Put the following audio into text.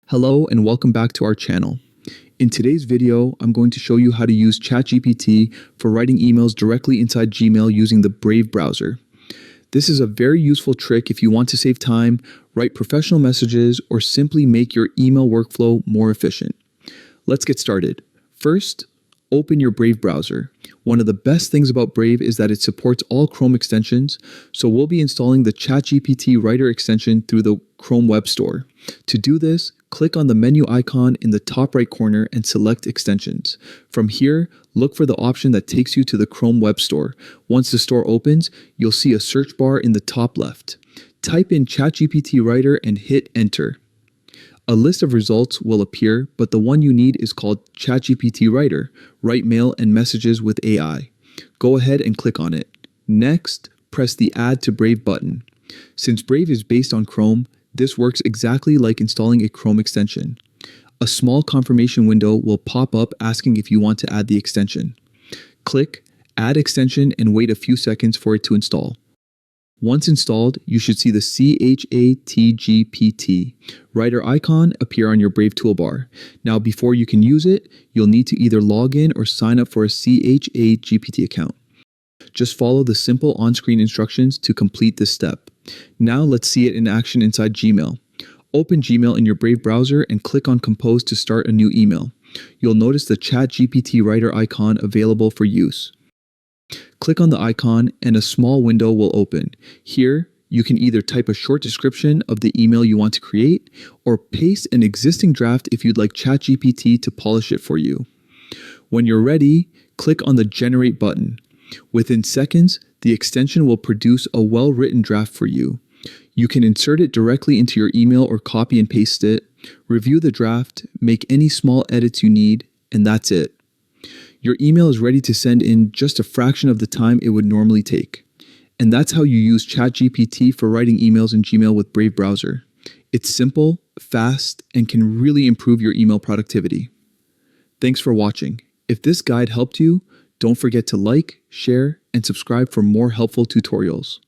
Hello and welcome back to our channel. In today's video, I'm going to show you how to use ChatGPT for writing emails directly inside Gmail using the Brave browser. This is a very useful trick if you want to save time, write professional messages, or simply make your email workflow more efficient. Let's get started. First, open your Brave browser. One of the best things about Brave is that it supports all Chrome extensions, so we'll be installing the ChatGPT Writer extension through the Chrome Web Store. To do this, click on the menu icon in the top right corner and select Extensions. From here, look for the option that takes you to the Chrome Web Store. Once the store opens, you'll see a search bar in the top left. Type in ChatGPT Writer and hit Enter. A list of results will appear, but the one you need is called ChatGPT Writer, Write Mail and Messages with AI. Go ahead and click on it. Next, press the Add to Brave button. Since Brave is based on Chrome, this works exactly like installing a Chrome extension. A small confirmation window will pop up asking if you want to add the extension. Click Add Extension and wait a few seconds for it to install. Once installed, you should see the ChatGPT Writer icon appear on your Brave toolbar. Now, before you can use it, you'll need to either log in or sign up for a ChatGPT account. Just follow the simple on-screen instructions to complete this step. Now let's see it in action inside Gmail. Open Gmail in your Brave browser and click on Compose to start a new email. You'll notice the ChatGPT Writer icon available for use. Click on the icon and a small window will open. Here, you can either type a short description of the email you want to create or paste an existing draft if you'd like ChatGPT to polish it for you. When you're ready, click on the Generate button. Within seconds, the extension will produce a well-written draft for you. You can insert it directly into your email or copy and paste it, review the draft, make any small edits you need, and that's it. Your email is ready to send in just a fraction of the time it would normally take. And that's how you use ChatGPT for writing emails in Gmail with Brave browser. It's simple, fast, and can really improve your email productivity. Thanks for watching. If this guide helped you, don't forget to like, share, and subscribe for more helpful tutorials.